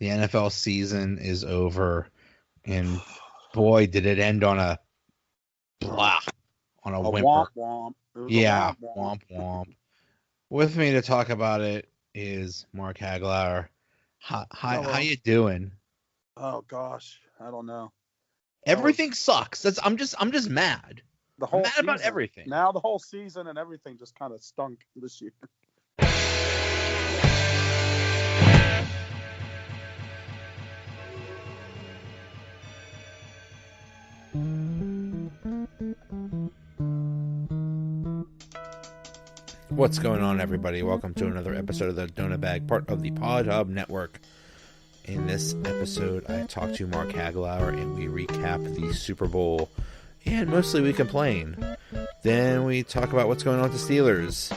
The NFL season is over, and boy, did it end on a blah, on a whimper. Womp womp. It was a Yeah, womp womp. womp womp. With me to talk about it is Mark Hagelauer. Hi, how Hello. you doing? Oh gosh, I don't know. Everything sucks. I'm just mad. The I'm whole mad season. about everything. Now the whole season and everything just kind of stunk this year. What's going on, everybody? Welcome to another episode of the Donut Bag, part of the Podhub Network. In this episode, I talk to Mark Hagelauer and we recap the Super Bowl. And mostly we complain. Then we talk about what's going on with the Steelers.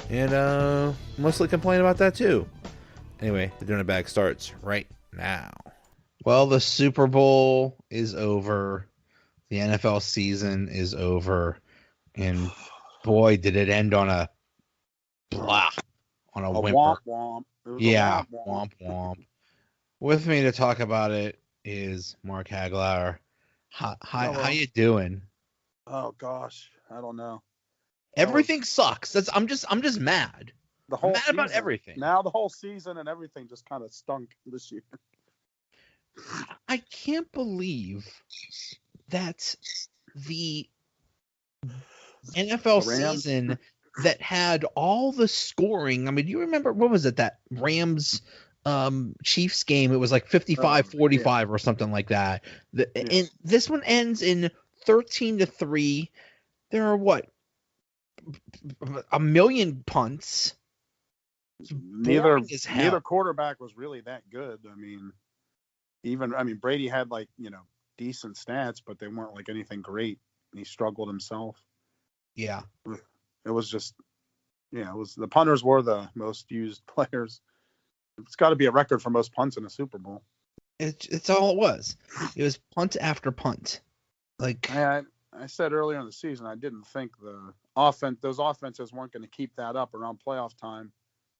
And mostly complain about that too. Anyway, the Donut Bag starts right now. Well, the Super Bowl is over. The NFL season is over. And boy, did it end on a blah, on a whimper. Womp womp. It was Yeah, a womp womp womp. With me to talk about it is Mark Hagelauer. How you doing? Oh gosh, I don't know. Everything sucks. I'm just mad. The whole I'm mad about season. everything. Now the whole season and everything just kind of stunk this year. I can't believe that the NFL season that had all the scoring. I mean, do you remember, what was it, that Rams Chiefs game? It was like 55-45 or something like that. And this one ends in 13-3. There are what? A million punts. Neither quarterback was really that good. I mean, Brady had decent stats, but they weren't like anything great. He struggled himself. Yeah. It was just, the punters were the most used players. It's got to be a record for most punts in a Super Bowl. It's all it was. It was punt after punt. Like I said earlier in the season, I didn't think those offenses weren't going to keep that up around playoff time.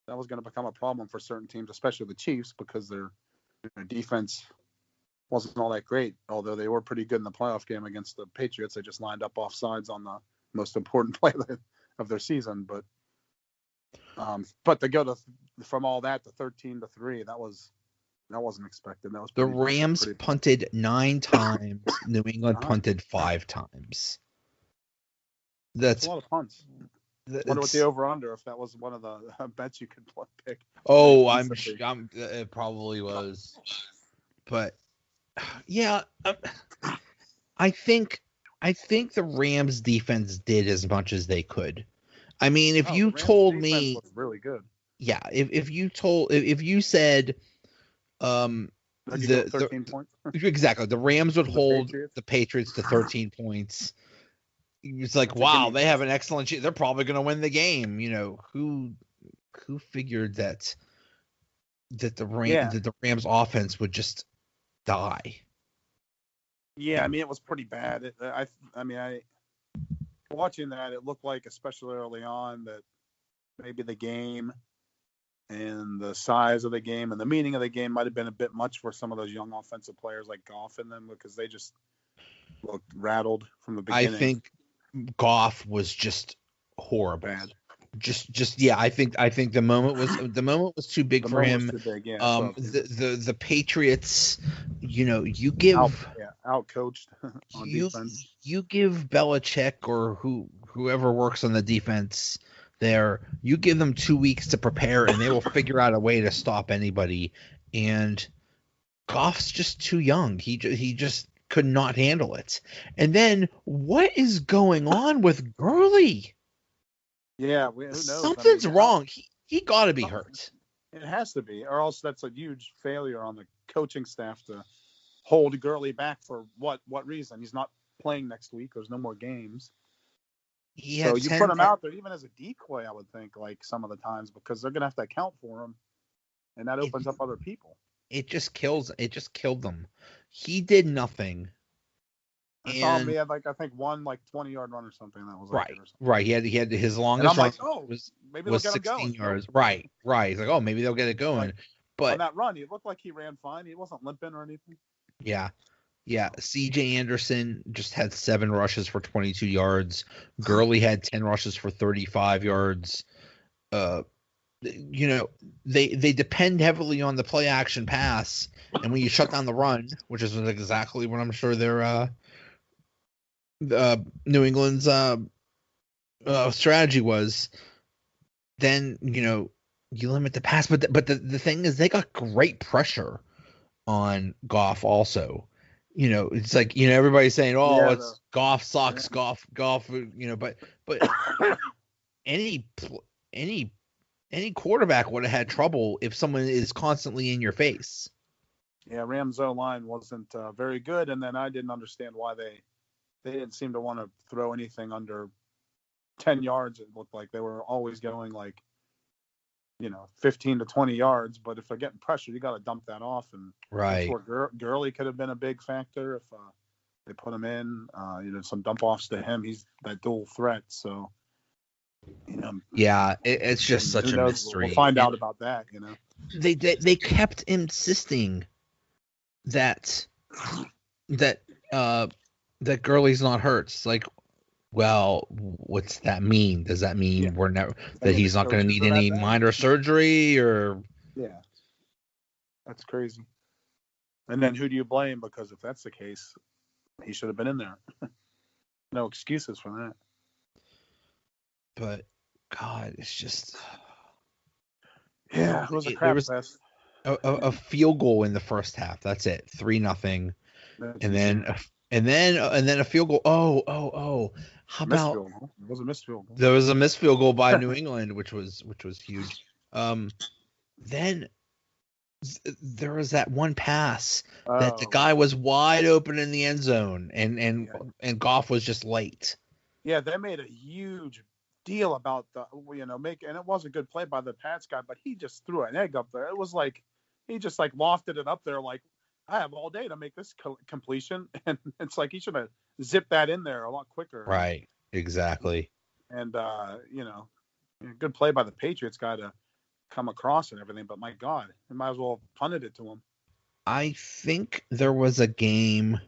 That was going to become a problem for certain teams, especially the Chiefs, because their defense wasn't all that great. Although they were pretty good in the playoff game against the Patriots, they just lined up offsides on the most important play of their season. But to go from all that to 13-3, that wasn't expected. That was the Rams punted 9 times. New England punted 5 times. That's a lot of punts. Wonder what the over/under, if that was one of the bets you could pick. Oh, it probably was. But yeah, I think the Rams defense did as much as they could. I mean, if you told me, was really good. Yeah, if you said, 13 points. Exactly, the Rams would hold the Patriots to 13 points. It's like, wow, they have an excellent chance. They're probably going to win the game. Who figured that the Rams offense would just die? Yeah, it was pretty bad. Watching that, it looked like, especially early on, that maybe the game and the size of the game and the meaning of the game might have been a bit much for some of those young offensive players like Goff and them, because they just looked rattled from the beginning. I think Goff was just horrible. Bad. I think the moment was too big for him. Big, yeah, the Patriots, you give outcoached on defense. You give Belichick or whoever works on the defense there, you give them 2 weeks to prepare and they will figure out a way to stop anybody. And Goff's just too young. He just could not handle it. And then what is going on with Gurley? Yeah, who knows? Something's wrong. He got to be hurt. It has to be, or else that's a huge failure on the coaching staff to hold Gurley back for what reason? He's not playing next week. There's no more games. So you put him out there even as a decoy, I would think, like some of the times, because they're going to have to account for him, and that opens up other people. It just killed them. He did nothing. I saw him. He had I think one 20-yard run or something. That was right. He had his longest run maybe they'll get 16 him going. yards. Right. He's like, oh, maybe they'll get it going. But on that run, he looked like he ran fine. He wasn't limping or anything. yeah. C.J. Anderson just had 7 rushes for 22 yards. Gurley had 10 rushes for 35 yards. They depend heavily on the play action pass, and when you shut down the run, which is exactly what I'm sure their New England's strategy was, then you limit the pass. But the thing is, they got great pressure on Goff also. It's like everybody's saying, "Oh, it's Goff sucks, yeah. Goff." But any quarterback would have had trouble if someone is constantly in your face. Yeah, Rams' O-line wasn't very good, and then I didn't understand why they didn't seem to want to throw anything under 10 yards. It looked like they were always going 15 to 20 yards. But if they're getting pressured, you got to dump that off. And right, that's where Gurley could have been a big factor if they put him in. Some dump offs to him. He's that dual threat. So. Yeah, it's just such a mystery. We'll find out about that. They kept insisting that Gurley's not hurt. It's like, well, what's that mean? Does that mean that he's not going to need any minor surgery or? Yeah, that's crazy. And then who do you blame? Because if that's the case, he should have been in there. No excuses for that. But God, it's just it was a crap fest. A field goal in the first half. That's it, 3-0, and then a field goal. Oh! How about it was a missed field goal? There was a missed field goal by New England, which was huge. Then there was that one pass that the guy was wide open in the end zone, and Goff was just late. Yeah, they made a huge deal about and it was a good play by the Pats guy, but he just threw an egg up there. It was like he just lofted it up there like, I have all day to make this completion, and it's like he should have zipped that in there a lot quicker. Right, exactly. And good play by the Patriots guy to come across and everything, but my God, they might as well have punted it to him. I think there was a game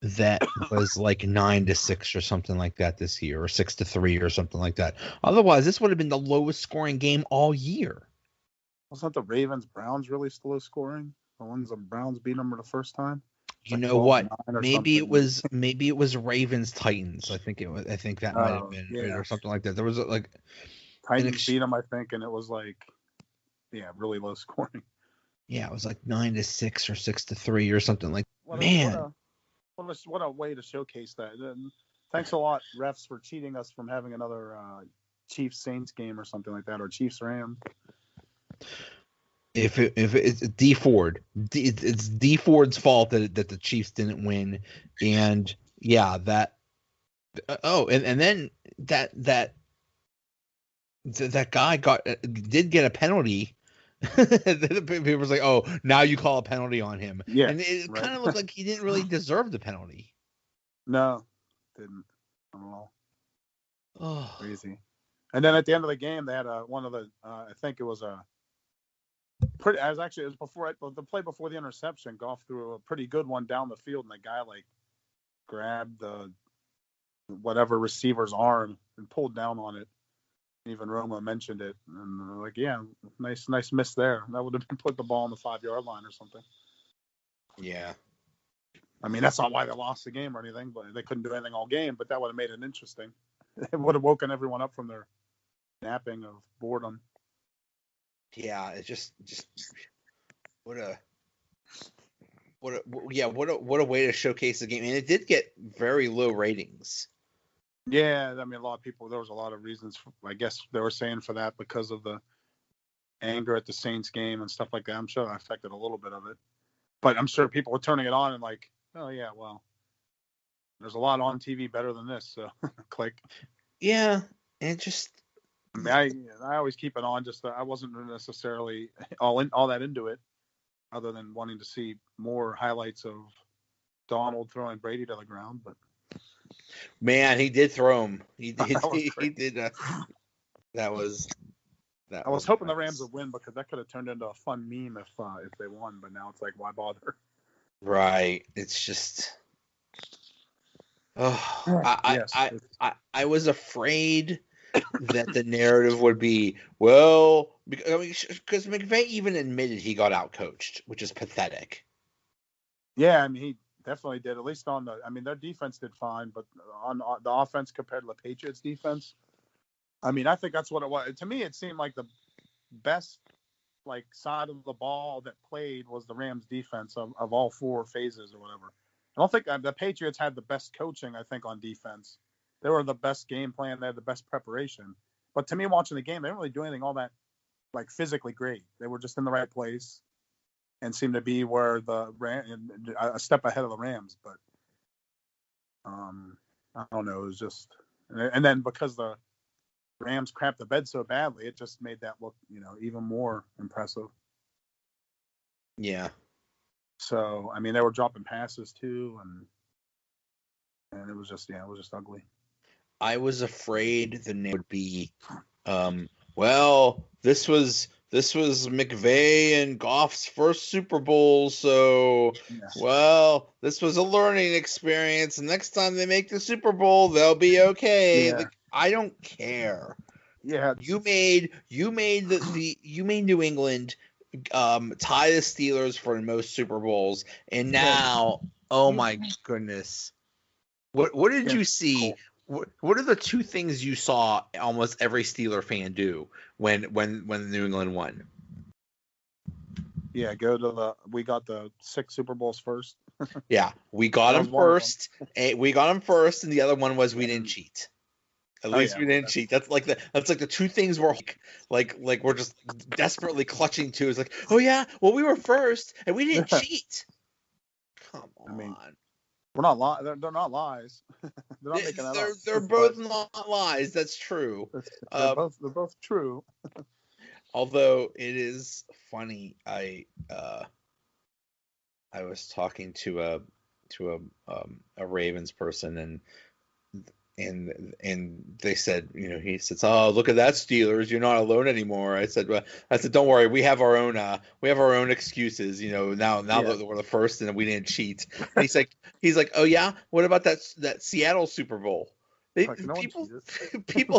that was 9-6 or something like that this year, or 6-3 or something like that. Otherwise, this would have been the lowest scoring game all year. Wasn't the Ravens-Browns really slow scoring? The ones the Browns beat them for the first time? You know what? Maybe it was Ravens-Titans. I think that might have been it or something like that. There was Titans beat them, I think, and it was really low scoring. Yeah, it was 9-6 or 6-3 or something like. What a way to showcase that. And thanks a lot, refs, for cheating us from having another Chiefs-Saints game or something like that, or Chiefs-Rams. If it's D Ford, it's D Ford's fault that the Chiefs didn't win, and that. And then that guy did get a penalty. People was like, "Oh, now you call a penalty on him." Yeah, and it kind of looked like he didn't really deserve the penalty. No, didn't at all. Oh, crazy. And then at the end of the game, they had one of the. I think it was a. It was before the play before the interception. Goff threw a pretty good one down the field, and the guy grabbed the whatever receiver's arm and pulled down on it. Even Roma mentioned it, and nice miss there. That would have been put the ball on the 5-yard line or something. Yeah. I mean, that's not why they lost the game or anything, but they couldn't do anything all game. But that would have made it interesting. It would have woken everyone up from their napping of boredom. Yeah, it just what a way to showcase the game, and it did get very low ratings. Yeah, I mean, a lot of people. There was a lot of reasons. I guess they were saying for that because of the anger at the Saints game and stuff like that. I'm sure that affected a little bit of it, but I'm sure people were turning it on and oh yeah, well, there's a lot on TV better than this. So click. Yeah, and just. I mean, I always keep it on. Just I wasn't necessarily all that into it, other than wanting to see more highlights of Donald throwing Brady to the ground. But man, he did throw him. He did. That was I was hoping the Rams would win because that could have turned into a fun meme if they won. But now it's like, why bother? Right. It's just. Oh, Yes. I was afraid that the narrative would be, well, because McVay even admitted he got outcoached, which is pathetic. Yeah, I mean, he definitely did. At least on the, I mean, their defense did fine, but on the offense compared to the Patriots defense, I mean, I think that's what it was. To me, it seemed like the best like side of the ball that played was the Rams defense of all four phases or whatever. I don't think the Patriots had the best coaching, I think, on defense. They were the best game plan. They had the best preparation. But to me, watching the game, they didn't really do anything all that like physically great. They were just in the right place and seemed to be where a step ahead of the Rams. But I don't know. It was just, and then because the Rams crapped the bed so badly, it just made that look, even more impressive. Yeah. So, I mean, they were dropping passes too, and it was just ugly. I was afraid the name would be, well, this was McVay and Goff's first Super Bowl, so well, this was a learning experience. And next time they make the Super Bowl, they'll be okay. Yeah. Like, I don't care. Yeah, you made New England tie the Steelers for most Super Bowls, and now, oh my goodness, what did you see? What are the two things you saw almost every Steeler fan do when New England won? Yeah, we got the 6 Super Bowls first. Yeah, we got them first. We got them first, and the other one was we didn't cheat. At least we didn't cheat. That's like the two things we're like we're just desperately clutching to. Is like, oh yeah, well we were first and we didn't cheat. Come on. I mean, we're not lies. They're not lies. They're not making that up. They're both not lies. That's true. They're both true. Although it is funny, I was talking to a Ravens person and they said, he says, oh, look at that, Steelers, you're not alone anymore. I said, don't worry, we have our own excuses, now that we're the first and we didn't cheat. And he's like, oh yeah, what about that Seattle Super Bowl? People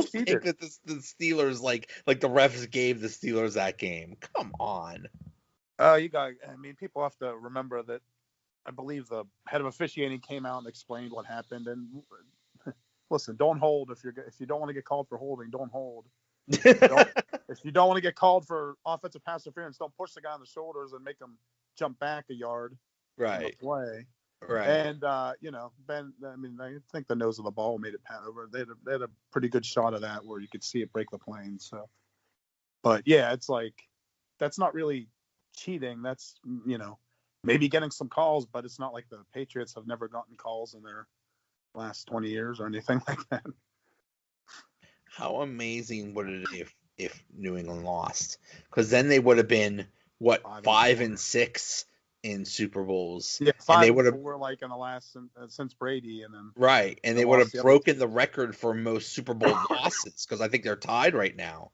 think that the Steelers like the refs gave the Steelers that game. Come on. People have to remember that I believe the head of officiating came out and explained what happened. And listen, don't hold if you don't want to get called for holding, don't hold. If you don't want to get called for offensive pass interference, don't push the guy on the shoulders and make him jump back a yard. Right. On the play. Right. And Ben, I think the nose of the ball made it pan over. They had a pretty good shot of that where you could see it break the plane. So, but yeah, it's like that's not really cheating. That's maybe getting some calls, but it's not like the Patriots have never gotten calls in their last 20 years or anything like that. How amazing would it be if New England lost? Because then they would have been 5-6 in Super Bowls. Yeah, 5-4 like in the last since Brady, and then right, and they would have broken the record for most Super Bowl losses because I think they're tied right now.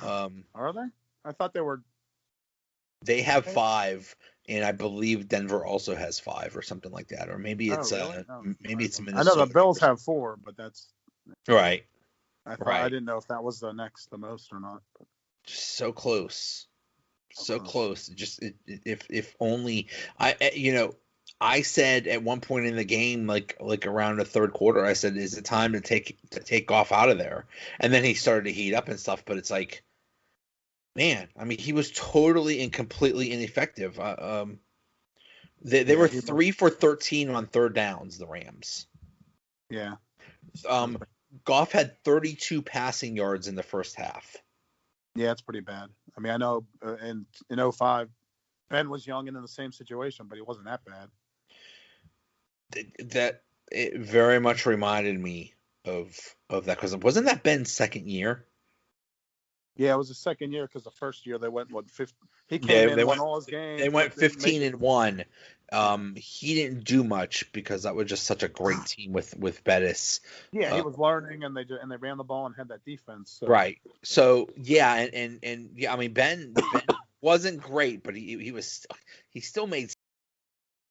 Are they? I thought they were. They have 5. And I believe Denver also has 5 or something like that, or maybe it's it's Minnesota. I know the Bills have 4, but that's right. I didn't know if that was the most or not. But. Just so close, so close. Just if only I said at one point in the game, like around the third quarter, I said, "Is it time to take Goff out of there?" And then he started to heat up and stuff. But it's like. Man, I mean, he was totally and completely ineffective. They were 3 for 13 on third downs, the Rams. Yeah. Goff had 32 passing yards in the first half. Yeah, it's pretty bad. I mean, I know in 2005, Ben was young and in the same situation, but he wasn't that bad. That it very much reminded me of that because wasn't that Ben's second year? Yeah, it was the second year because the first year they went 15. He came in, won all his games. They went 15-1, He didn't do much because that was just such a great team with Bettis. Yeah, he was learning, and they ran the ball and had that defense. So. Right. So yeah, and yeah, I mean Ben wasn't great, but he still made